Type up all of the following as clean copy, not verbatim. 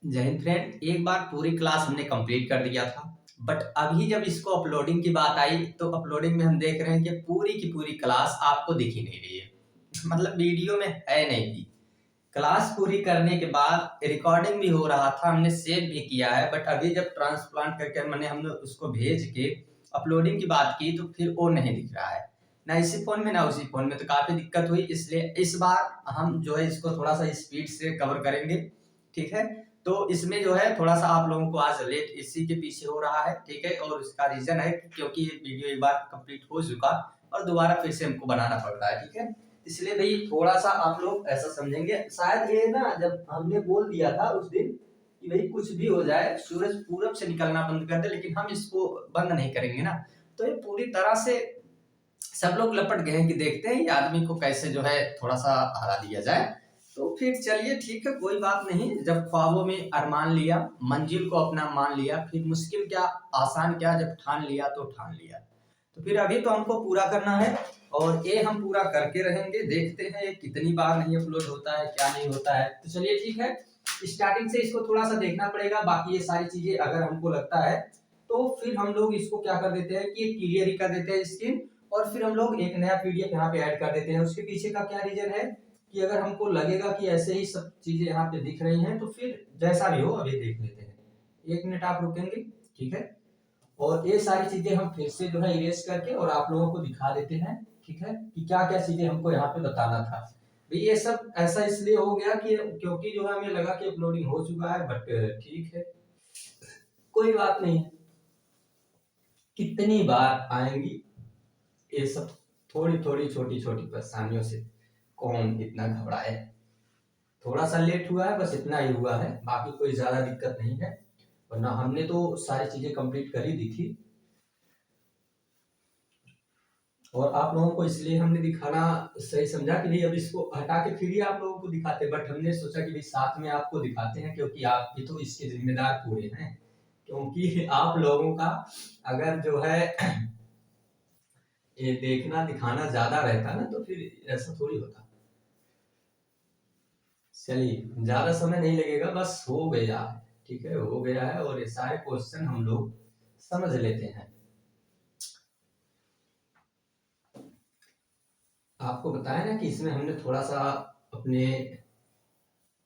जय हिंद फ्रेंड। एक बार पूरी क्लास हमने कंप्लीट कर दिया था, बट अभी जब इसको अपलोडिंग की बात आई तो अपलोडिंग में हम देख रहे हैं कि पूरी की पूरी क्लास आपको दिख ही नहीं रही है। मतलब वीडियो में है नहीं थी। क्लास पूरी करने के बाद रिकॉर्डिंग भी हो रहा था, हमने सेव भी किया है, बट अभी जब ट्रांसप्लांट करके हमने उसको भेज के अपलोडिंग की बात की तो फिर वो नहीं दिख रहा है, ना इसी फोन में ना उसी फोन में। तो काफी दिक्कत हुई, इसलिए इस बार हम जो है इसको थोड़ा सा स्पीड से कवर करेंगे। ठीक है, तो इसमें जो है थोड़ा सा आप लोगों को आज लेट इसी के पीछे हो रहा है। ठीक है, और उसका रीजन है क्योंकि ये वीडियो एक बार कंप्लीट हो चुका और दोबारा फिर से हमको बनाना पड़ रहा है। ठीक है, इसलिए भाई थोड़ा सा आप लोग ऐसा समझेंगे। शायद ये ना, जब हमने बोल दिया था उस दिन कि भाई कुछ भी हो जाए सूरज पूरब से निकलना बंद कर दे, लेकिन हम इसको बंद नहीं करेंगे ना। तो ये पूरी तरह से सब लोग लपट गए हैं कि देखते हैं ये आदमी को कैसे जो है थोड़ा सा हरा दिया जाए। तो फिर चलिए ठीक है, कोई बात नहीं। जब ख्वाबों में अरमान लिया, मंजिल को अपना मान लिया, फिर मुश्किल क्या आसान क्या, जब ठान लिया तो ठान लिया। तो फिर अभी तो हमको पूरा करना है और ये हम पूरा करके रहेंगे। देखते हैं ये कितनी बार नहीं अपलोड होता है, क्या नहीं होता है। तो चलिए ठीक है, स्टार्टिंग से इसको थोड़ा सा देखना पड़ेगा। बाकी ये सारी चीजें अगर हमको लगता है तो फिर हम लोग इसको क्या कर देते हैं कि क्लियर ही कर देते हैं स्क्रीन, और फिर हम लोग एक नया पीडीएफ यहाँ पे ऐड कर देते हैं। उसके पीछे का क्या रीजन है कि अगर हमको लगेगा कि ऐसे ही सब चीजें यहाँ पे दिख रही हैं तो फिर जैसा भी हो अभी देख लेते हैं। 1 मिनट आप रुकेंगे, ठीक है। और ये सारी चीजें हम फिर से जो है इरेज करके और आप लोगों को दिखा देते हैं। ठीक है, कि क्या क्या चीजें हमको यहाँ पे बताना था। भाई ये सब ऐसा इसलिए हो गया कि क्योंकि जो है हमें लगा कि अपलोडिंग हो चुका है, बट ठीक है, कोई बात नहीं है। कितनी बार आएंगी ये सब, थोड़ी थोड़ी छोटी छोटी परेशानियों से कौन इतना घबराए। थोड़ा सा लेट हुआ है, बस इतना ही हुआ है, बाकी कोई ज्यादा दिक्कत नहीं है। वरना हमने तो सारी चीजें कंप्लीट कर ही दी थी। और आप लोगों को इसलिए हमने दिखाना सही समझा कि भाई अब इसको हटा के फिर ही आप लोगों को दिखाते, बट हमने सोचा कि भाई साथ में आपको दिखाते हैं, क्योंकि आप भी तो इसके जिम्मेदार पूरे हैं। क्योंकि आप लोगों का अगर जो है ये देखना दिखाना ज्यादा रहता ना तो फिर ऐसा थोड़ी होता। चलिए ज्यादा समय नहीं लगेगा, बस हो गया है। ठीक है, हो गया है और ये सारे क्वेश्चन हम लोग समझ लेते हैं। आपको बताया ना कि इसमें हमने थोड़ा सा अपने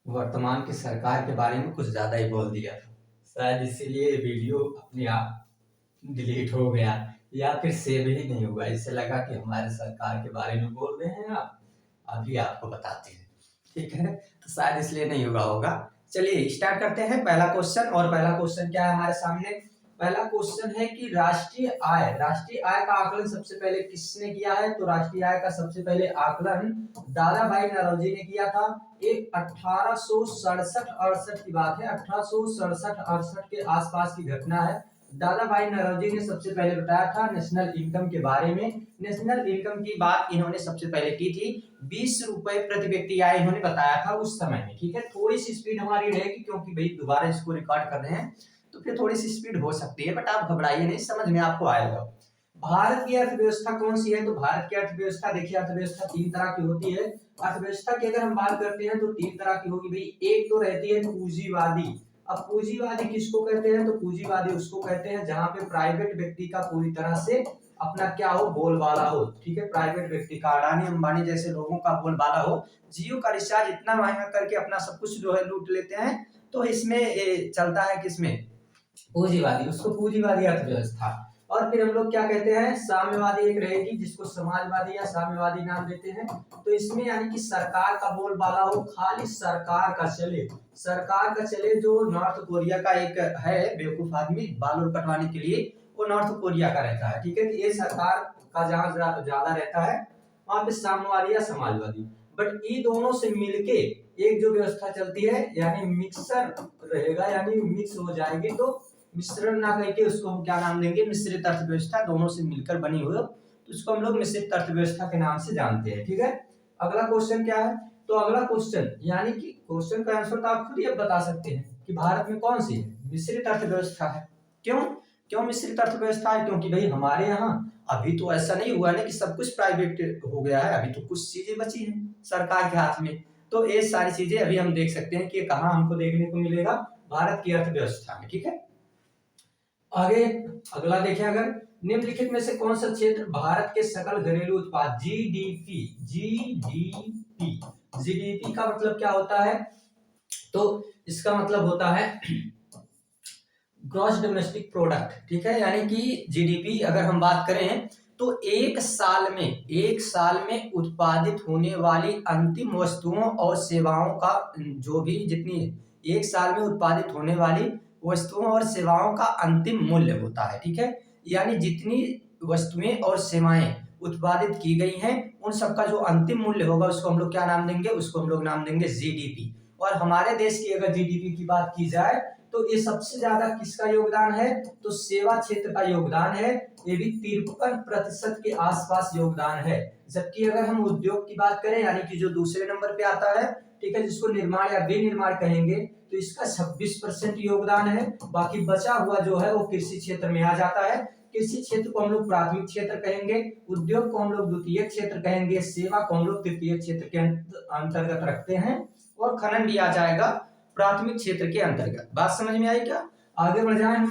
वर्तमान की सरकार के बारे में कुछ ज्यादा ही बोल दिया था। शायद इसीलिए वीडियो अपने आप डिलीट हो गया या फिर सेव ही नहीं हुआ। इससे लगा कि हमारे सरकार के बारे में बोल रहे हैं आप, अभी आपको बताते हैं। ठीक है, तो शायद इसलिए नहीं हुआ होगा। चलिए स्टार्ट करते हैं पहला क्वेश्चन। और पहला क्वेश्चन क्या है हमारे सामने? पहला क्वेश्चन है कि राष्ट्रीय आय का आकलन सबसे पहले किसने किया है? तो राष्ट्रीय आय का सबसे पहले आकलन दादा भाई नौरोजी ने किया था। एक 1867-68 की बात है, 1867-68 के आसपास की घटना है। दादा भाई नौरोजी ने सबसे पहले बताया था नेशनल इनकम के बारे में। नेशनल इनकम की बात इन्होंने सबसे पहले की थी, 20 रुपए प्रति व्यक्ति आय इन्होंने बताया था उस समय में। ठीक है, थोड़ी सी स्पीड हमारी रहेगी क्योंकि भाई दोबारा इसको रिकॉर्ड कर रहे हैं तो फिर थोड़ी सी स्पीड हो सकती है, बट आप घबराइए नहीं, समझ में आपको आएगा। भारत की अर्थव्यवस्था कौन सी है? तो भारत की अर्थव्यवस्था देखिए, अर्थव्यवस्था 3 तरह की होती है। अर्थव्यवस्था की अगर हम बात करते हैं तो 3 तरह की होगी भाई। एक तो रहती है पूंजीवादी। अब पूंजीवादी किसको कहते हैं? तो पूंजीवादी उसको कहते हैं जहां पे प्राइवेट व्यक्ति का पूरी तरह से अपना क्या हो, बोलबाला हो। ठीक है, प्राइवेट व्यक्ति का, अडानी अंबानी जैसे लोगों का बोलबाला हो। जियो का रिचार्ज इतना महंगा करके अपना सब कुछ जो है लूट लेते हैं। तो इसमें चलता है किसमें? पूंजीवादी, उसको पूंजीवादी अर्थव्यवस्था। और फिर हम लोग क्या कहते हैं? साम्यवादी एक रहेगी जिसको समाजवादी या साम्यवादी नाम देते हैं। तो इसमें यानी कि सरकार का बोलबाला हो, खाली सरकार का चले, सरकार का चले। जो नॉर्थ कोरिया का एक है बेवकूफ आदमी बाल कटवाने के लिए, वो नॉर्थ कोरिया का रहता है। ठीक है, तो ये सरकार का जहां ज्यादा रहता है वहां पे साम्यवादी या समाजवादी। बट ये दोनों से मिलके एक जो व्यवस्था चलती है यानी मिक्सर रहेगा, यानी मिक्स हो जाएंगे तो मिश्रण ना करके उसको हम क्या नाम देंगे? मिश्रित अर्थव्यवस्था। दोनों से मिलकर बनी हुई हो तो उसको हम लोग मिश्रित अर्थव्यवस्था के नाम से जानते हैं। ठीक है, अगला क्वेश्चन क्या है? तो अगला क्वेश्चन यानी कि क्वेश्चन का आंसर तो आप खुद ही अब बता सकते हैं कि भारत में कौन सी मिश्रित अर्थव्यवस्था है। क्यों क्यों मिश्रित अर्थव्यवस्था है? क्योंकि भाई हमारे यहाँ अभी तो ऐसा नहीं हुआ ना कि सब कुछ प्राइवेट हो गया है, अभी तो कुछ चीजें बची हैं सरकार के हाथ में। तो ये सारी चीजें अभी हम देख सकते हैं कि कहाँ हमको देखने को मिलेगा, भारत की अर्थव्यवस्था में। ठीक है, आगे अगला देखें, अगर निम्नलिखित में से कौन सा क्षेत्र भारत के सकल घरेलू उत्पाद जीडीपी, जीडीपी का मतलब क्या होता है, तो इसका मतलब होता है ग्रॉस डोमेस्टिक प्रोडक्ट। ठीक है, यानी कि जीडीपी अगर हम बात करें तो एक साल में उत्पादित होने वाली अंतिम वस्तुओं और सेवाओं का जो भी जितनी एक साल में उत्पादित होने वाली वस्तुओं और सेवाओं का अंतिम मूल्य होता है। ठीक है, यानी जितनी वस्तुएं और सेवाएं उत्पादित की गई हैं उन सबका जो अंतिम मूल्य होगा उसको हम लोग क्या नाम देंगे, उसको हम लोग नाम देंगे जीडीपी। और हमारे देश की अगर जीडीपी की बात की जाए तो ये सबसे ज्यादा किसका योगदान है, तो सेवा क्षेत्र का योगदान है, ये भी 53% के आसपास योगदान है। जबकि अगर हम उद्योग की बात करें यानी कि जो दूसरे नंबर पे आता है, ठीक है, जिसको निर्माण या विनिर्माण कहेंगे, तो इसका 26% योगदान है। बाकी बचा हुआ जो है वो कृषि क्षेत्र में आ जाता है। कृषि क्षेत्र को हम लोग प्राथमिक क्षेत्र कहेंगे, उद्योग को हम लोग द्वितीय क्षेत्र कहेंगे, सेवा को हम लोग तृतीय क्षेत्र के अंतर्गत रखते हैं, और खनन भी आ जाएगा प्राथमिक क्षेत्र के अंतर्गत। बात समझ में आई क्या? आगे बढ़ जाए हम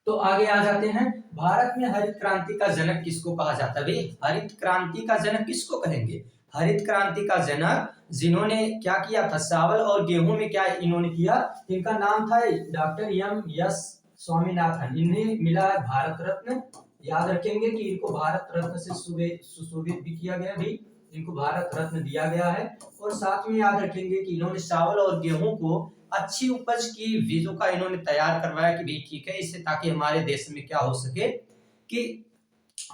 तो आगे आ जाते हैं, भारत में हरित क्रांति का जनक किसको कहा जाता है? भाई हरित क्रांति का जनक किसको कहेंगे? हरित क्रांति का जनक जिन्होंने क्या किया था, चावल और गेहूं में क्या इन्होंने किया, इनका नाम था डॉक्टर एम एस स्वामीनाथन। इन्हें मिला है भारत रत्न। याद रखेंगे कि इनको भारत रत्न से सुशोभित भी किया गया, भी इनको भारत रत्न दिया गया है। और साथ में याद रखेंगे कि इन्होंने चावल और गेहूं को अच्छी उपज की बीजों का इन्होंने तैयार करवाया कि भी ठीक है, इससे ताकि हमारे देश में क्या हो सके कि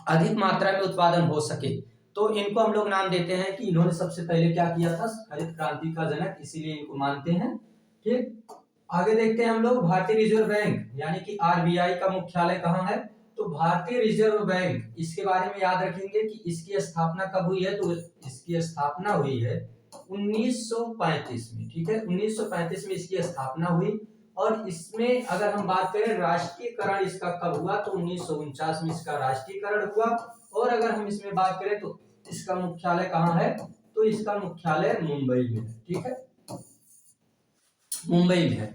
अधिक मात्रा में उत्पादन हो सके। तो इनको हम लोग नाम देते हैं कि इन्होंने सबसे पहले क्या किया था, हरित क्रांति का जनक, इसीलिए इनको मानते हैं। ठीक, आगे देखते हैं हम लोग, भारतीय रिजर्व बैंक यानी कि आरबीआई का मुख्यालय कहाँ है, तो भारतीय रिजर्व बैंक, इसके बारे में याद रखेंगे कि इसकी स्थापना कब हुई है, तो इसकी स्थापना हुई है 1935 में। ठीक है, 1935 में इसकी स्थापना हुई। और इसमें अगर हम बात करें राष्ट्रीयकरण इसका कब हुआ, तो 1949 में इसका राष्ट्रीयकरण हुआ। और अगर हम इसमें बात करें तो इसका मुख्यालय कहाँ है, तो इसका मुख्यालय मुंबई में है। ठीक है, मुंबई में है।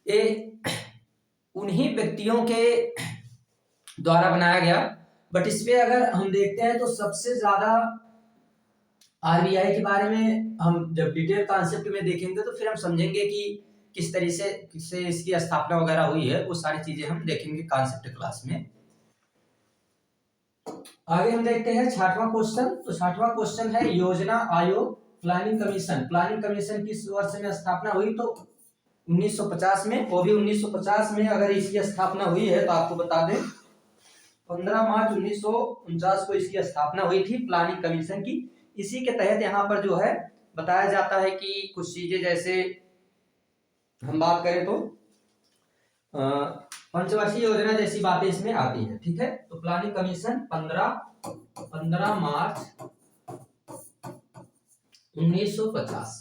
ये उन्हीं व्यक्तियों के द्वारा बनाया गया। बट इसमें अगर हम देखते हैं तो सबसे ज्यादा आरबीआई के बारे में हम जब डिटेल कॉन्सेप्ट में देखेंगे तो फिर हम समझेंगे कि किस तरीके से इसकी स्थापना वगैरह हुई है, वो सारी चीजें हम देखेंगे कॉन्सेप्ट क्लास में। आगे हम देखते हैं 6वां क्वेश्चन। तो 6वां क्वेश्चन है योजना आयोग प्लानिंग कमीशन। प्लानिंग कमीशन किस वर्ष में स्थापना हुई, तो 1950 में। वो भी 1950 में अगर इसकी स्थापना हुई है तो आपको बता दें 15 मार्च 1949 को इसकी स्थापना हुई थी प्लानिंग कमीशन की। इसी के तहत यहाँ पर जो है बताया जाता है कि कुछ चीजें, जैसे हम बात करें तो पंचवर्षीय योजना जैसी बातें इसमें आती हैं। ठीक है, तो प्लानिंग कमीशन 15 मार्च 1950।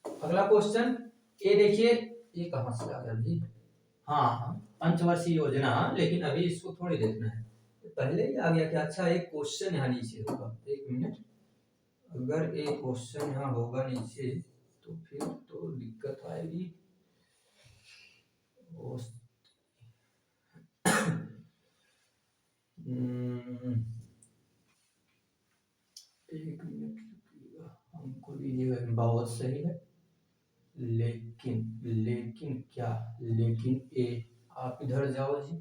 अगला क्वेश्चन ये देखिए, ये कहां से आ गया जी, हाँ पंचवर्षीय योजना, लेकिन अभी इसको थोड़ी देखना है, पहले ही आ गया क्या? अच्छा, एक क्वेश्चन यहाँ नीचे होगा, एक मिनट, अगर एक क्वेश्चन यहाँ होगा नीचे तो फिर तो दिक्कत आएगी। एक मिनट हमको दीजिएगा, बहुत सही है, लेकिन क्या, लेकिन ए, आप इधर जाओ जी,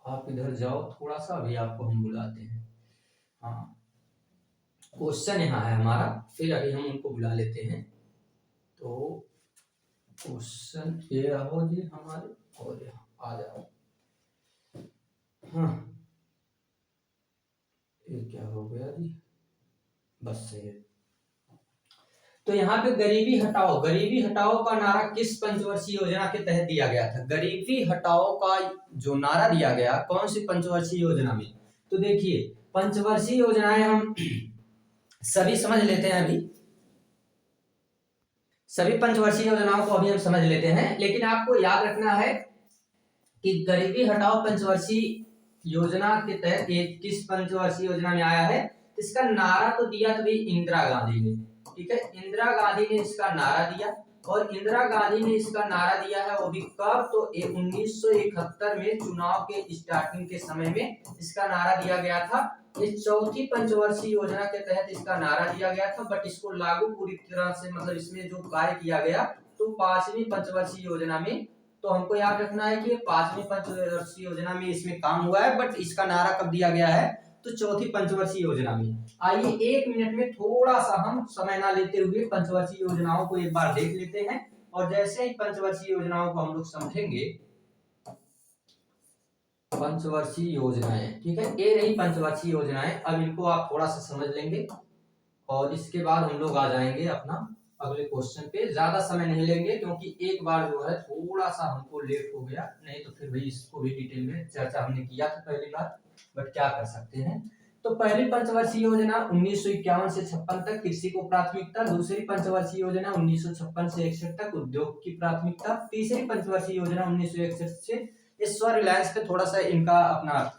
आप इधर जाओ थोड़ा सा, अभी आपको हम बुलाते हैं। हाँ, क्वेश्चन यहाँ है हमारा, फिर अभी हम उनको बुला लेते हैं। तो क्वेश्चन ये रहो जी हमारे, और यहाँ आ जाओ। हाँ, ये क्या हो गया जी, बस सही है। तो यहाँ पे गरीबी हटाओ का नारा किस पंचवर्षीय योजना के तहत दिया गया था? गरीबी हटाओ का जो नारा दिया गया कौन सी पंचवर्षीय योजना में? तो देखिए, पंचवर्षीय योजनाएं हम सभी समझ लेते हैं, अभी सभी पंचवर्षीय योजनाओं को अभी हम समझ लेते हैं, लेकिन आपको याद रखना है कि गरीबी हटाओ पंचवर्षीय योजना के तहत ये किस पंचवर्षीय योजना में आया है। इसका नारा तो दिया था भाई इंदिरा गांधी ने। ठीक है, इंदिरा गांधी ने इसका नारा दिया, और इंदिरा गांधी ने इसका नारा दिया है, वो भी कब, तो 1971 में चुनाव के स्टार्टिंग के समय में इसका नारा दिया गया था। इस चौथी पंचवर्षीय योजना के तहत इसका नारा दिया गया था, बट इसको लागू पूरी तरह से मतलब इसमें जो कार्य किया गया तो पांचवी पंचवर्षीय योजना में। तो हमको याद रखना है कि पांचवी पंचवर्षीय योजना में इसमें काम हुआ है, बट इसका नारा कब दिया गया है, तो चौथी पंचवर्षीय योजना में। आइए 1 मिनट में थोड़ा सा हम समय ना लेते हुए पंचवर्षीय योजनाओं को एक बार देख लेते हैं, और जैसे ही पंचवर्षीय योजनाओं को हम लोग समझेंगे, पंचवर्षीय योजनाएं, ठीक है, ये रही पंचवर्षीय योजनाएं। अब इनको आप थोड़ा सा समझ लेंगे और इसके बाद हम लोग आ जाएंगे अपना अगले क्वेश्चन पे। ज्यादा समय नहीं लेंगे क्योंकि एक बार जो है थोड़ा सा हमको लेट हो गया, नहीं तो फिर भाई इसको भी डिटेल में चर्चा हमने किया था पहली बार, बट क्या कर सकते हैं। तो पहली पंचवर्षीय योजना 1951 से 56 तक कृषि को प्राथमिकता, दूसरी पंचवर्षीय योजना 1956 से 61 तक उद्योग की प्राथमिकता, तीसरी पंचवर्षीय योजना 1961 से, इस रिलायंस पे थोड़ा सा इनका अपना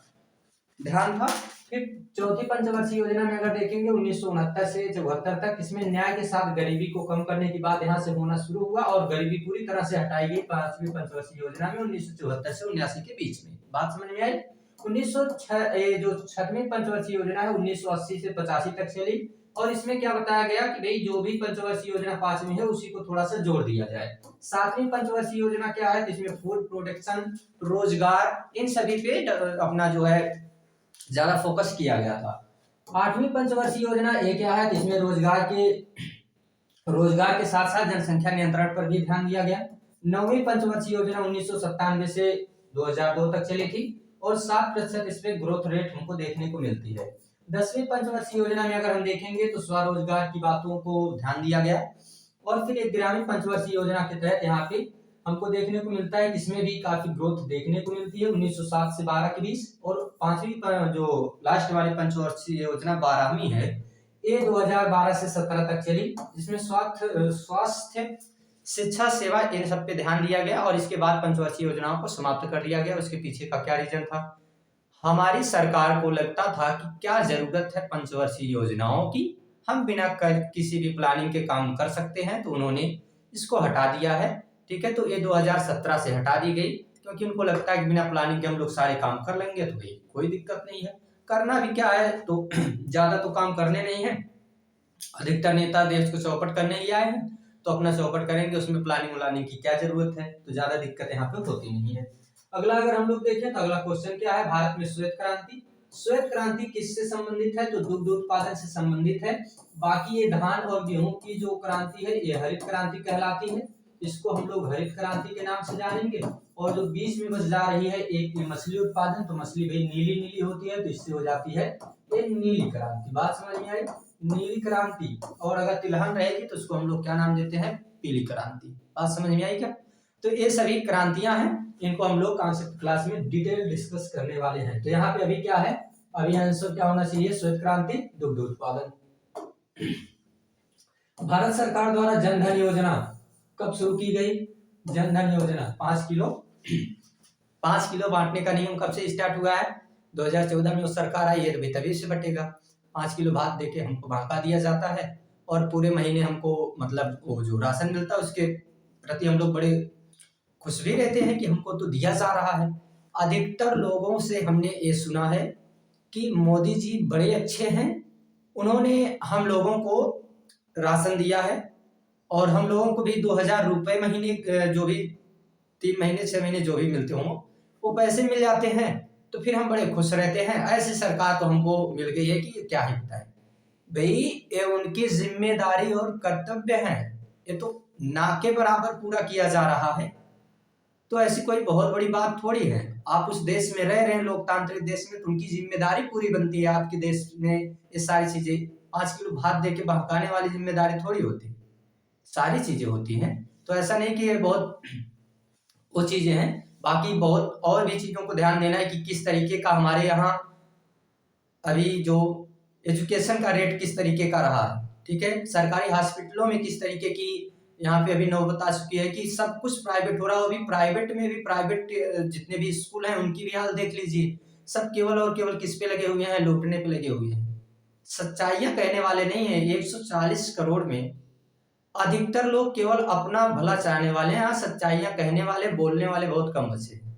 ध्यान था। फिर चौथी पंचवर्षीय योजना में अगर देखेंगे 1969 से 74 तक, इसमें न्याय के साथ गरीबी को कम करने की बात यहाँ से होना शुरू हुआ और गरीबी पूरी तरह से हटाई गई पांचवी पंचवर्षीय योजना में 1974 से 79 के बीच में। बात समझ में आई। 1906 जो छठवीं पंचवर्षीय योजना है 1980 से 85 तक चली, और इसमें क्या बताया गया कि भाई जो भी पंचवर्षीय योजना पांचवी है उसी को थोड़ा सा जोड़ दिया जाए। सातवीं पंचवर्षीय योजना क्या है, इसमें फूड प्रोडक्शन, रोजगार, इन सभी पे अपना जो है ज्यादा फोकस किया गया था। आठवीं पंचवर्षीय योजना ये क्या है, इसमें रोजगार के साथ साथ जनसंख्या नियंत्रण पर भी ध्यान दिया गया। नौवीं पंचवर्षीय योजना 1997 से 2002 तक चली थी और 7% इस पे ग्रोथ रेट हमको देखने को मिलती है। 10वीं पंचवर्षीय योजना में अगर हम देखेंगे तो स्वरोजगार की बातों को ध्यान दिया गया, और फिर 11वीं पंचवर्षीय योजना के तहत यहाँ पे हमको देखने को मिलता है, इसमें भी काफी ग्रोथ देखने को मिलती है 1907 से 12 के बीच। और पांचवी जो लास्ट वाली पंचवर्षीय योजना 12वीं है, ये 2012 से 17 तक चली, जिसमें स्वास्थ्य, शिक्षा, सेवा, इन सब पे ध्यान दिया गया, और इसके बाद पंचवर्षीय योजनाओं को समाप्त कर दिया गया। उसके पीछे का क्या रीजन था, हमारी सरकार को लगता था कि क्या जरूरत है पंचवर्षीय योजनाओं की, हम बिना किसी भी प्लानिंग के काम कर सकते हैं, तो उन्होंने इसको हटा दिया है। ठीक है, तो ये 2017 से हटा दी गई, क्योंकि उनको लगता है कि बिना प्लानिंग के हम लोग सारे काम कर लेंगे, तो भाई कोई दिक्कत नहीं है। करना भी क्या है, तो ज्यादा तो काम करने नहीं है, अधिकतर नेता देश को चौपट करने ही आए हैं, तो अपना चौपट करेंगे, उसमें प्लानिंग व्लानिंग की क्या जरूरत है, तो ज्यादा दिक्कत यहाँ पे होती नहीं है। अगला अगर हम लोग देखें तो अगला क्वेश्चन क्या है, भारत में श्वेत क्रांति। श्वेत क्रांति किससे संबंधित है, तो दुग्ध उत्पादन से संबंधित है। बाकी ये धान और गेहूं की जो क्रांति है ये हरित क्रांति कहलाती है, इसको हम लोग हरित क्रांति के नाम से जानेंगे। और जो बीच में बस जा रही है एक मछली उत्पादन, तो मछली भाई नीली नीली होती है, तो इससे हो जाती है ये नीली क्रांति। बात समझ में आई, नीली क्रांति। और अगर तिलहन रहेगी तो उसको हम लोग क्या नाम देते हैं, पीली क्रांति। बात समझ में आई क्या। तो ये सभी क्रांतियां हैं, इनको हम लोग कॉन्सेप्ट क्लास में डिटेल डिस्कस करने वाले हैं। तो यहाँ पे अभी क्या है, अभी आंसर क्या होना चाहिए, श्वेत क्रांति, दुग्ध उत्पादन। भारत सरकार द्वारा जन धन योजना कब शुरू की गई, जन धन योजना 5 किलो बांटने का नियम कब से स्टार्ट हुआ है, 2014 में उस सरकार आई है, तो भाई तभी से बटेगा। 5 किलो भात देके हमको बांटा दिया जाता है, और पूरे महीने हमको मतलब वो जो राशन मिलता है उसके प्रति हम लोग बड़े खुश भी रहते हैं कि हमको तो दिया जा रहा है। अधिकतर लोगों से हमने ये सुना है कि मोदी जी बड़े अच्छे हैं, उन्होंने हम लोगों को राशन दिया है, और हम लोगों को भी 2000 रुपए महीने, जो भी 3 महीने 6 महीने जो भी मिलते हों वो पैसे मिल जाते हैं, तो फिर हम बड़े खुश रहते हैं। ऐसी सरकार तो हमको मिल गई है कि क्या ही बताएं भाई, ये उनकी जिम्मेदारी और कर्तव्य है, ये तो ना के बराबर पूरा किया जा रहा है, तो ऐसी कोई बहुत बड़ी बात थोड़ी है। आप उस देश में रह रहे हैं, लोकतांत्रिक देश में, तो उनकी जिम्मेदारी पूरी बनती है आपके देश में ये सारी चीजें। 5 किलो भात दे के बहकाने वाली जिम्मेदारी थोड़ी होती, सारी चीजें होती हैं। तो ऐसा नहीं कि ये बहुत वो चीजें हैं, बाकी बहुत और भी चीजों को ध्यान देना है कि किस तरीके का हमारे यहाँ अभी जो एजुकेशन का रेट किस तरीके का रहा है। ठीक है, सरकारी हॉस्पिटलों में किस तरीके की यहाँ पे अभी नौबत आ चुकी है कि सब कुछ प्राइवेट हो रहा है। अभी प्राइवेट में भी, प्राइवेट जितने भी स्कूल हैं उनकी भी हाल देख लीजिए, सब केवल और केवल किस पे लगे हुए हैं, लूटने पे लगे हुए हैं। सच्चाइयां कहने वाले नहीं है। 140 करोड़ में अधिकतर लोग केवल अपना भला चाहने वाले हैं। यहाँ सच्चाइयाँ कहने वाले, बोलने वाले बहुत कम बचे हैं।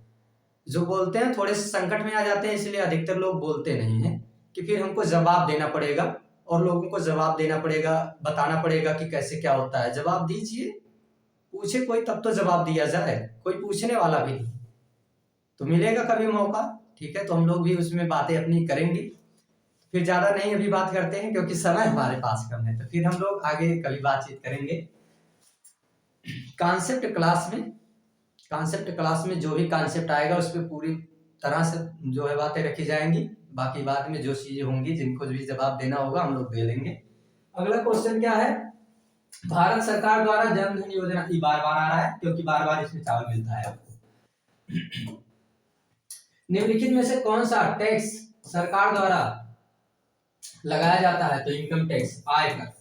जो बोलते हैं थोड़े से संकट में आ जाते हैं, इसलिए अधिकतर लोग बोलते नहीं हैं कि फिर हमको जवाब देना पड़ेगा और लोगों को जवाब देना पड़ेगा, बताना पड़ेगा कि कैसे क्या होता है। जवाब दीजिए, पूछे कोई तब तो जवाब दिया जाए, कोई पूछने वाला भी नहीं। तो मिलेगा कभी मौका, ठीक है, तो हम लोग भी उसमें बातें अपनी करेंगे। फिर ज्यादा नहीं अभी बात करते हैं क्योंकि समय हमारे पास कम है, तो फिर हम लोग आगे कभी बातचीत करेंगे। कॉन्सेप्ट क्लास में जो भी कॉन्सेप्ट आएगा उस पर पूरी तरह से जो है बातें रखी जाएंगी। बाकी बाद में जो चीजें होंगी, जिनको भी जवाब देना होगा हम लोग दे देंगे। अगला क्वेश्चन क्या है, भारत सरकार द्वारा जन धन योजना, ये बार बार आ रहा है क्योंकि बार बार इसमें चावल मिलता है आपको। निम्नलिखित में से कौन सा टैक्स सरकार द्वारा लगाया जाता है? तो इनकम टैक्स, आयकर।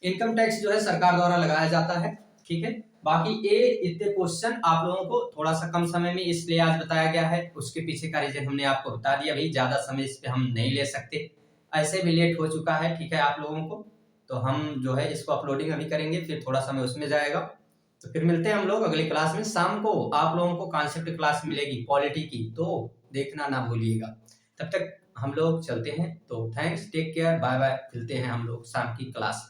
इनकम टैक्स जो है सरकार द्वारा लगाया जाता है, ठीक है। बाकी इतने क्वेश्चन आप लोगों को थोड़ा सा कम समय में इसलिए आज बताया गया है, उसके पीछे का रीजन हमने आपको बता दिया। भाई ज्यादा समय इस पे हम नहीं ले सकते, ऐसे भी लेट हो चुका है, ठीक है, आप लोगों को। तो हम जो है इसको अपलोडिंग अभी करेंगे, फिर थोड़ा समय उसमें जाएगा। तो फिर मिलते हैं हम लोग अगली क्लास में। शाम को आप लोगों को कॉन्सेप्ट क्लास मिलेगी पॉलिटी की, तो देखना ना भूलिएगा। तब तक हम लोग चलते हैं, तो thanks, take care, bye bye. मिलते हैं हम लोग शाम की क्लास में।